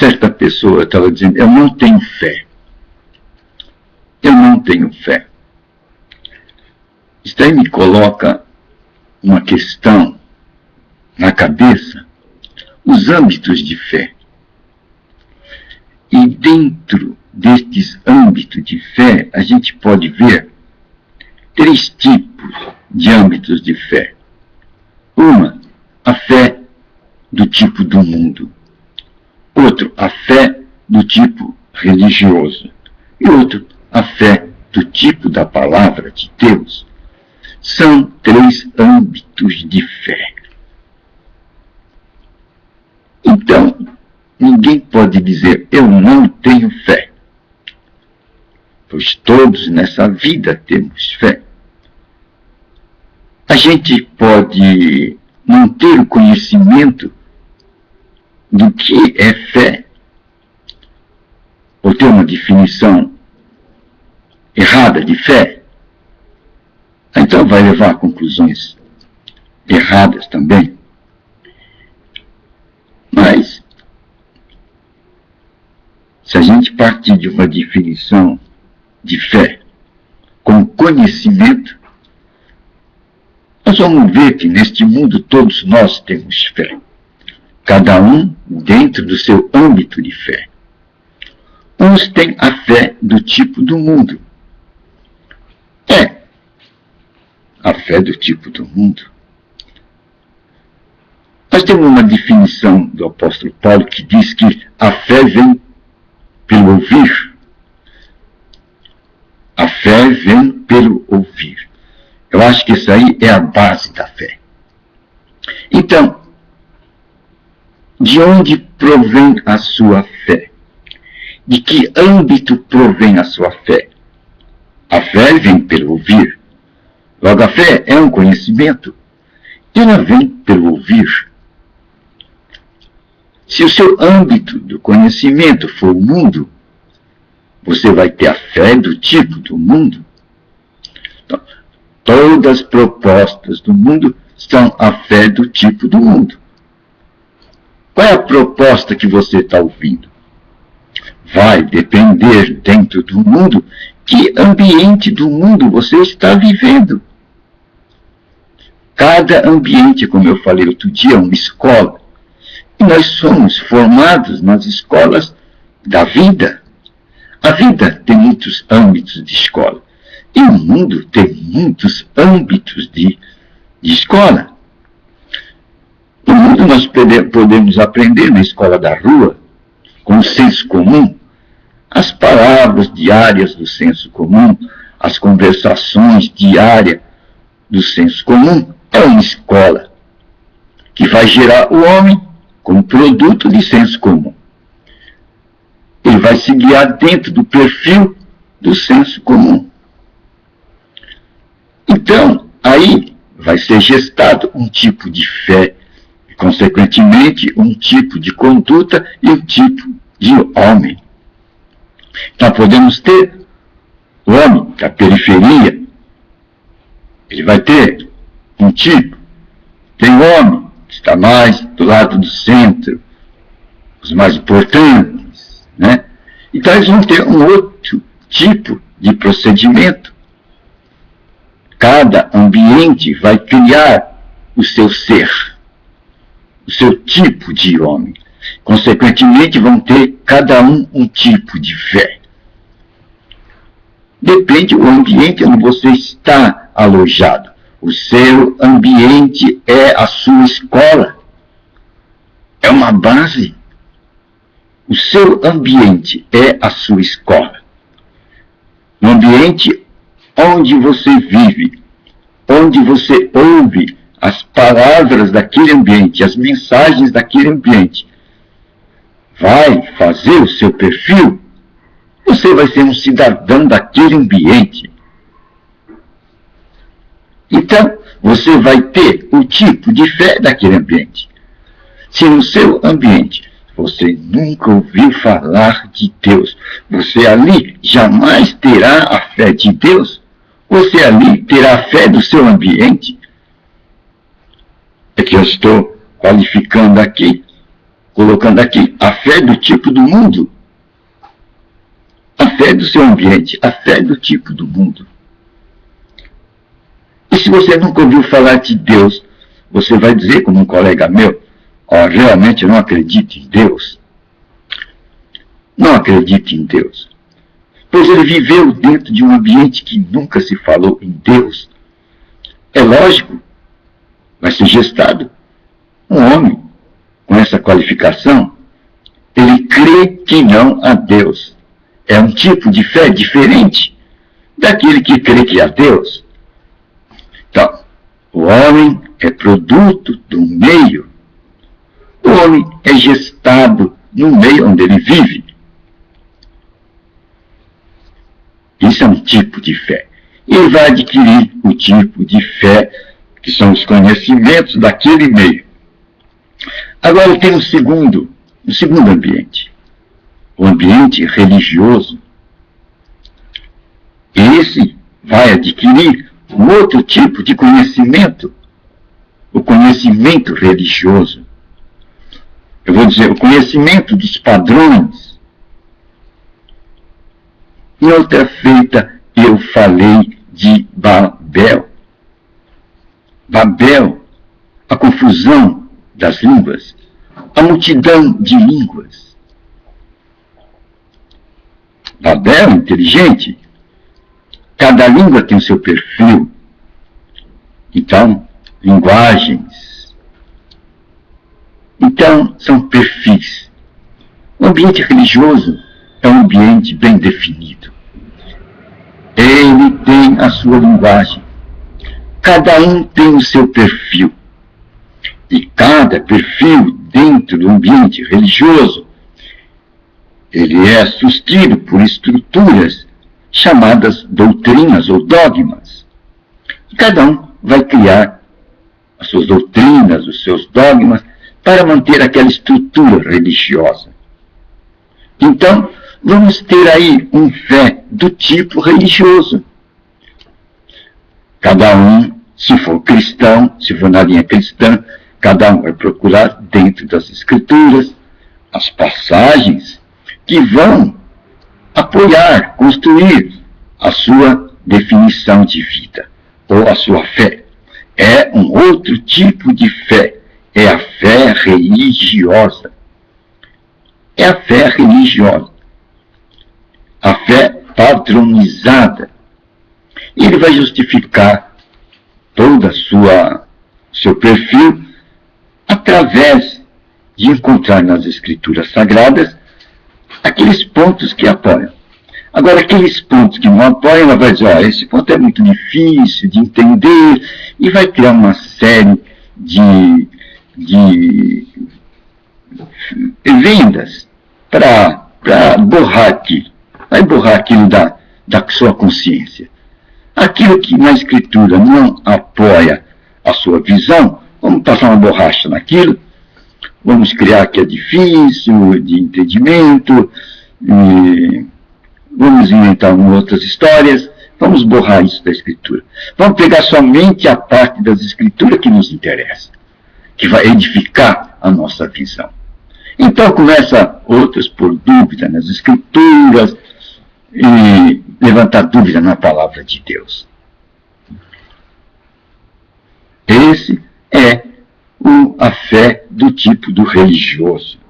certa pessoa estava dizendo, eu não tenho fé. Eu não tenho fé. Isso aí me coloca uma questão na cabeça, os âmbitos de fé. E dentro destes âmbitos de fé, a gente pode ver 3 tipos de âmbitos de fé. Uma, a fé do tipo do mundo. Outro, a fé do tipo religioso. E outro, a fé do tipo da palavra de Deus. São 3 âmbitos de fé. Então, ninguém pode dizer, eu não tenho fé. Pois todos nessa vida temos fé. A gente pode não ter o conhecimento do que é fé, ou ter uma definição errada de fé, então vai levar a conclusões erradas também. Mas, se a gente partir de uma definição de fé com conhecimento, nós vamos ver que neste mundo todos nós temos fé. Cada um dentro do seu âmbito de fé. Uns têm a fé do tipo do mundo. A fé do tipo do mundo. Nós temos uma definição do apóstolo Paulo que diz que a fé vem pelo ouvir. A fé vem pelo ouvir. Eu acho que isso aí é a base da fé. Então, de onde provém a sua fé? De que âmbito provém a sua fé? A fé vem pelo ouvir. Logo, a fé é um conhecimento. E ela vem pelo ouvir. Se o seu âmbito do conhecimento for o mundo, você vai ter a fé do tipo do mundo. Então, todas as propostas do mundo são a fé do tipo do mundo. Qual é a proposta que você está ouvindo? Vai depender dentro do mundo que ambiente do mundo você está vivendo. Cada ambiente, como eu falei outro dia, é uma escola. E nós somos formados nas escolas da vida. A vida tem muitos âmbitos de escola. E o mundo tem muitos âmbitos de escola. No mundo nós podemos aprender na escola da rua, com o senso comum, as palavras diárias do senso comum, as conversações diárias do senso comum. É uma escola que vai gerar o homem como produto de senso comum. Ele vai se guiar dentro do perfil do senso comum. Então, aí vai ser gestado um tipo de fé, e, consequentemente, um tipo de conduta e um tipo de homem. Então, podemos ter o homem da periferia, ele vai ter um tipo. Tem o homem que está mais do lado do centro, os mais importantes, né? Então, eles vão ter um outro tipo de procedimento. Cada ambiente vai criar o seu ser, o seu tipo de homem. Consequentemente, vão ter cada um tipo de fé. Depende do ambiente onde você está alojado. O seu ambiente é a sua escola. É uma base. O seu ambiente é a sua escola. No ambiente onde você vive, onde você ouve as palavras daquele ambiente, as mensagens daquele ambiente, vai fazer o seu perfil, você vai ser um cidadão daquele ambiente. Então, você vai ter o tipo de fé daquele ambiente. Se no seu ambiente você nunca ouviu falar de Deus, você ali jamais terá a fé de Deus, você ali terá a fé do seu ambiente. É que eu estou qualificando aqui colocando aqui, a fé do tipo do mundo. A fé do seu ambiente, a fé do tipo do mundo. E se você nunca ouviu falar de Deus, você vai dizer, como um colega meu, realmente eu não acredito em Deus. Não acredito em Deus. Pois ele viveu dentro de um ambiente que nunca se falou em Deus. É lógico, vai ser gestado um homem com essa qualificação, ele crê que não há Deus. É um tipo de fé diferente daquele que crê que há Deus. Então, o homem é produto do meio. O homem é gestado no meio onde ele vive. Isso é um tipo de fé. E ele vai adquirir o tipo de fé que são os conhecimentos daquele meio. Agora tem um segundo ambiente. O ambiente religioso. Esse vai adquirir um outro tipo de conhecimento. O conhecimento religioso. Eu vou dizer, o conhecimento dos padrões. Em outra feita, eu falei de Babel. Babel, a confusão das línguas, a multidão de línguas. Babel, inteligente, cada língua tem o seu perfil. Então, linguagens. Então, são perfis. O ambiente religioso é um ambiente bem definido. Ele tem a sua linguagem. Cada um tem o seu perfil. E cada perfil dentro do ambiente religioso, ele é sustido por estruturas chamadas doutrinas ou dogmas. E cada um vai criar as suas doutrinas, os seus dogmas, para manter aquela estrutura religiosa. Então, vamos ter aí fé do tipo religioso. Cada um, se for cristão, se for na linha cristã, cada um vai procurar dentro das escrituras as passagens que vão apoiar, construir a sua definição de vida, ou a sua fé. É um outro tipo de fé, é a fé religiosa. É a fé religiosa. A fé padronizada. Ele vai justificar todo seu perfil através de encontrar nas Escrituras Sagradas aqueles pontos que apoiam. Agora, aqueles pontos que não apoiam, ela vai dizer, esse ponto é muito difícil de entender, e vai criar uma série de vendas para borrar aquilo. Vai borrar aquilo da sua consciência. Aquilo que na Escritura não apoia a sua visão, vamos passar uma borracha naquilo, vamos criar que é difícil, de entendimento, vamos inventar outras histórias, vamos borrar isso da Escritura. Vamos pegar somente a parte das Escrituras que nos interessa, que vai edificar a nossa visão. Então começa outros por dúvida nas Escrituras e levantar dúvida na palavra de Deus. Esse é a fé do tipo do religioso.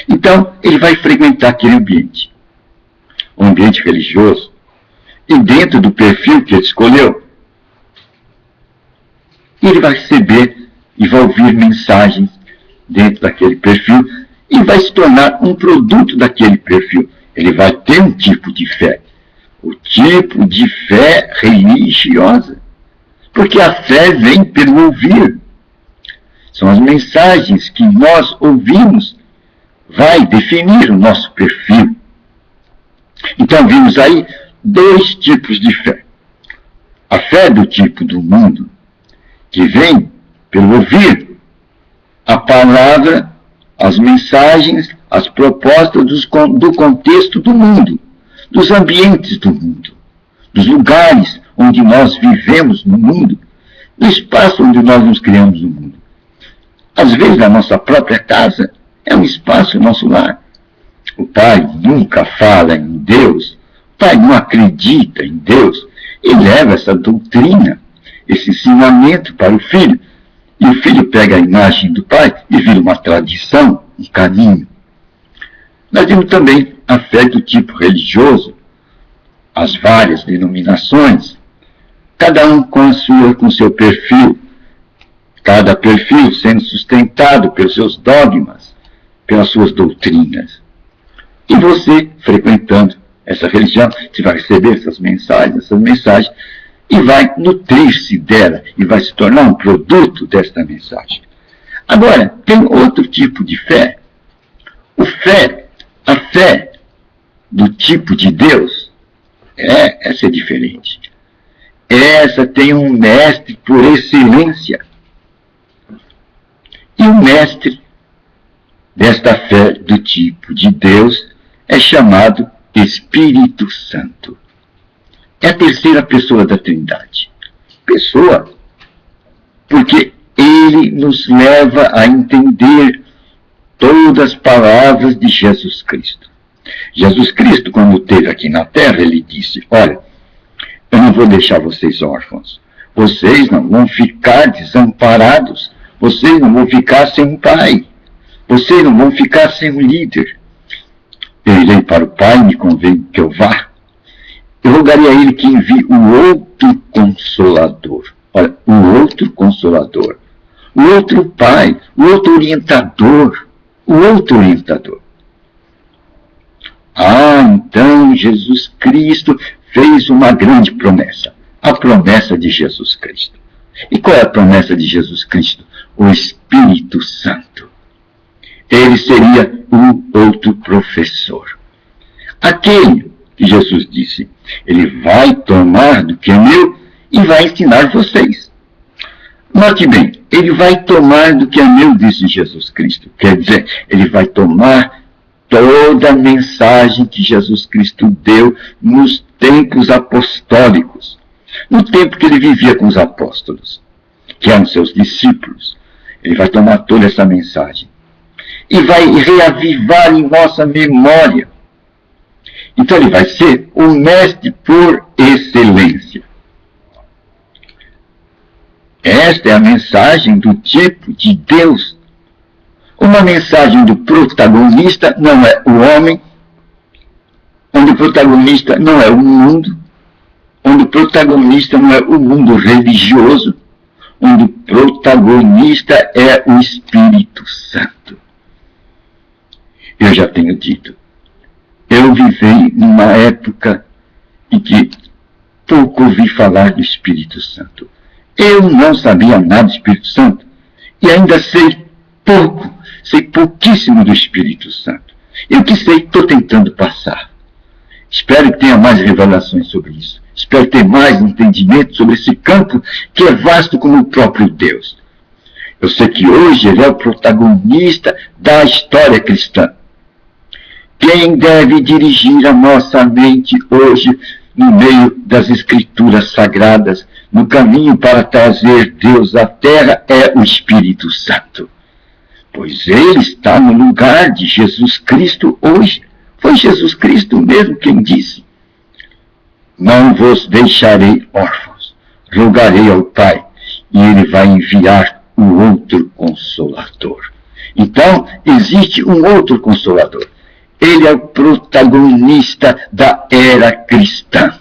Então, ele vai frequentar aquele ambiente, o ambiente religioso, e dentro do perfil que ele escolheu, ele vai receber e vai ouvir mensagens dentro daquele perfil e vai se tornar um produto daquele perfil. Ele vai ter um tipo de fé, o tipo de fé religiosa, porque a fé vem pelo ouvir. São as mensagens que nós ouvimos, vai definir o nosso perfil. Então vimos aí dois tipos de fé. A fé do tipo do mundo, que vem pelo ouvir a palavra, as mensagens, as propostas do contexto do mundo, dos ambientes do mundo, dos lugares onde nós vivemos no mundo, do espaço onde nós nos criamos no mundo. Às vezes, a nossa própria casa é um espaço, nosso lar. O pai nunca fala em Deus, o pai não acredita em Deus e leva essa doutrina, esse ensinamento para o filho. E o filho pega a imagem do pai e vira uma tradição, um caminho. Nós temos também a fé do tipo religioso, as várias denominações, cada um com seu perfil, cada perfil sendo sustentado pelos seus dogmas, pelas suas doutrinas. E você, frequentando essa religião, você vai receber essas mensagens, e vai nutrir-se dela, e vai se tornar um produto desta mensagem. Agora, tem outro tipo de fé. A fé do tipo de Deus, essa é diferente. Essa tem um mestre por excelência. E o mestre desta fé do tipo de Deus é chamado Espírito Santo. É a terceira pessoa da Trindade. Pessoa, porque ele nos leva a entender todas as palavras de Jesus Cristo. Jesus Cristo, quando esteve aqui na terra, ele disse: olha, eu não vou deixar vocês órfãos. Vocês não vão ficar desamparados. Vocês não vão ficar sem um pai. Vocês não vão ficar sem um líder. Eu irei para o Pai, me convém que eu vá. Eu rogarei a ele que envie o outro Consolador. Olha, o outro Consolador. O outro Pai. O outro Orientador. O outro Orientador. Então Jesus Cristo fez uma grande promessa. A promessa de Jesus Cristo. E qual é a promessa de Jesus Cristo? O Espírito Santo. Ele seria o outro professor. Aquele que Jesus disse, ele vai tomar do que é meu e vai ensinar vocês. Note bem, ele vai tomar do que é meu, disse Jesus Cristo. Quer dizer, ele vai tomar toda a mensagem que Jesus Cristo deu nos tempos apostólicos. No tempo que ele vivia com os apóstolos, que eram seus discípulos. Ele vai tomar toda essa mensagem e vai reavivar em nossa memória. Então ele vai ser o mestre por excelência. Esta é a mensagem do tipo de Deus. Uma mensagem do protagonista não é o homem, onde o protagonista não é o mundo, onde o protagonista não é o mundo religioso, onde o protagonista é o Espírito Santo. Eu já tenho dito, eu vivei numa época em que pouco ouvi falar do Espírito Santo. Eu não sabia nada do Espírito Santo e ainda sei pouquíssimo do Espírito Santo. E o que sei, estou tentando passar. Espero que tenha mais revelações sobre isso. Espero ter mais entendimento sobre esse campo que é vasto como o próprio Deus. Eu sei que hoje ele é o protagonista da história cristã. Quem deve dirigir a nossa mente hoje no meio das Escrituras Sagradas, no caminho para trazer Deus à terra, é o Espírito Santo. Pois ele está no lugar de Jesus Cristo hoje. Foi Jesus Cristo mesmo quem disse: não vos deixarei órfãos, rogarei ao Pai, e ele vai enviar o outro Consolador. Então, existe um outro Consolador. Ele é o protagonista da era cristã.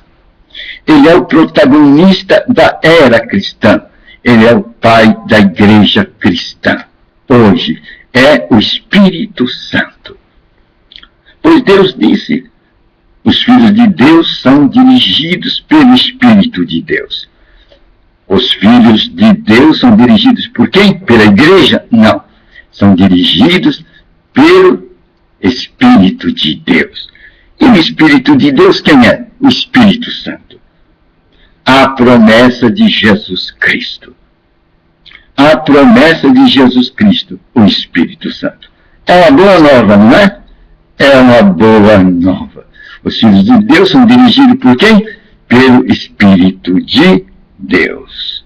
Ele é o protagonista da era cristã. Ele é o pai da igreja cristã. Hoje é o Espírito Santo. Pois Deus disse, os filhos de Deus são dirigidos pelo Espírito de Deus. Os filhos de Deus são dirigidos por quem? Pela igreja? Não. São dirigidos pelo Espírito de Deus. E o Espírito de Deus quem é? O Espírito Santo. A promessa de Jesus Cristo. A promessa de Jesus Cristo, o Espírito Santo. É uma boa nova, não é? É uma boa nova. Os filhos de Deus são dirigidos por quem? Pelo Espírito de Deus.